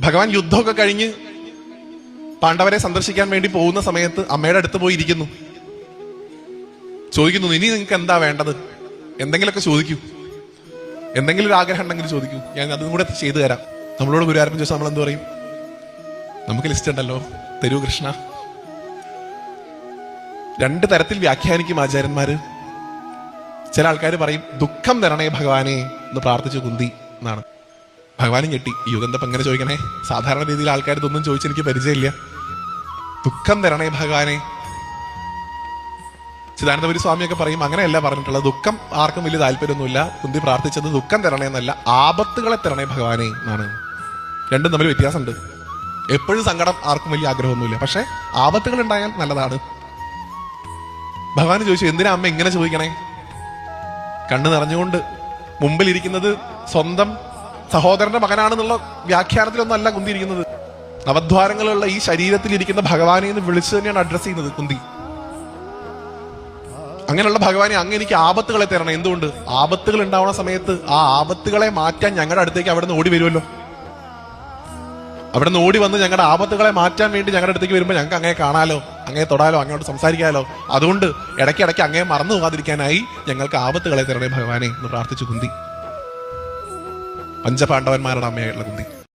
ഭഗവാൻ യുദ്ധമൊക്കെ കഴിഞ്ഞ് പാണ്ഡവരെ സന്ദർശിക്കാൻ വേണ്ടി പോകുന്ന സമയത്ത് അമ്മയുടെ അടുത്ത് പോയി ഇരിക്കുന്നു. ചോദിക്കുന്നു, ഇനി നിങ്ങൾക്ക് എന്താ വേണ്ടത്? എന്തെങ്കിലുമൊക്കെ ചോദിക്കൂ, എന്തെങ്കിലും ഒരു ആഗ്രഹം ഉണ്ടെങ്കിൽ ചോദിക്കൂ, ഞാൻ അതും കൂടെ ചെയ്തു തരാം. നമ്മളോട് ഗുരുവായൂരപ്പൻ ചോദിച്ചാൽ നമ്മൾ എന്ത് പറയും? നമുക്ക് ലിസ്റ്റ് ഉണ്ടല്ലോ, തരൂ കൃഷ്ണ. രണ്ട് തരത്തിൽ വ്യാഖ്യാനിക്കും ആചാര്യന്മാര്. ചില ആൾക്കാർ പറയും ദുഃഖം തരണേ ഭഗവാനെ എന്ന് പ്രാർത്ഥിച്ചു കുന്തി എന്നാണ്. ഭഗവാനും ഞെട്ടി, ഈ യുഗന്തപ്പം എങ്ങനെ ചോദിക്കണേ? സാധാരണ രീതിയിൽ ആൾക്കാർ ഇതൊന്നും ചോദിച്ചെനിക്ക് പരിചയമില്ല. ദുഃഖം തരണേ ഭഗവാനെ. ചിദാനന്ദപുരി സ്വാമിയൊക്കെ പറയും അങ്ങനെയല്ല പറഞ്ഞിട്ടുള്ളത്. ദുഃഖം ആർക്കും വലിയ താല്പര്യമൊന്നുമില്ല. കുന്തി പ്രാർത്ഥിച്ചത് ദുഃഖം തരണേ എന്നല്ല, ആപത്തുകളെ തരണേ ഭഗവാനെ എന്നാണ്. രണ്ടും തമ്മിൽ വ്യത്യാസമുണ്ട്. എപ്പോഴും സങ്കടം ആർക്കും വലിയ ആഗ്രഹമൊന്നുമില്ല, പക്ഷെ ആപത്തുകൾ ഉണ്ടായാൽ നല്ലതാണ്. ഭഗവാൻ ചോദിച്ചു, എന്തിനാ അമ്മ ഇങ്ങനെ ചോദിക്കണേ? കണ്ണ് നിറഞ്ഞുകൊണ്ട് മുമ്പിലിരിക്കുന്നത് സ്വന്തം സഹോദരന്റെ മകനാണെന്നുള്ള വ്യാഖ്യാനത്തിലൊന്നും അല്ല കുന്തി ഇരിക്കുന്നത്. നവദ്വാരങ്ങളുള്ള ഈ ശരീരത്തിൽ ഇരിക്കുന്ന ഭഗവാനെ എന്ന് വിളിച്ചു തന്നെയാണ് അഡ്രസ് ചെയ്യുന്നത് കുന്തി. അങ്ങനെയുള്ള ഭഗവാനെ, അങ്ങ് എനിക്ക് ആപത്തുകളെ തരണം. എന്തുകൊണ്ട്? ആപത്തുകൾ ഉണ്ടാവുന്ന സമയത്ത് ആ ആപത്തുകളെ മാറ്റാൻ ഞങ്ങളുടെ അടുത്തേക്ക് അവിടെ നിന്ന് ഓടി വരുമല്ലോ. അവിടെ നിന്ന് ഓടി വന്ന് ഞങ്ങളുടെ ആപത്തുകളെ മാറ്റാൻ വേണ്ടി ഞങ്ങളുടെ അടുത്തേക്ക് വരുമ്പോൾ ഞങ്ങൾക്ക് അങ്ങേ കാണാലോ, അങ്ങേ തൊടാലോ, അങ്ങോട്ട് സംസാരിക്കാലോ. അതുകൊണ്ട് ഇടയ്ക്കിടയ്ക്ക് അങ്ങേ മറന്നു പോകാതിരിക്കാനായി ഞങ്ങൾക്ക് ആപത്തുകളെ തരണേ ഭഗവാനെ എന്ന് പ്രാർത്ഥിച്ചു കുന്തി. പഞ്ചപാണ്ഡവന്മാരുടെ അമ്മയായിട്ടുള്ള കുന്തി.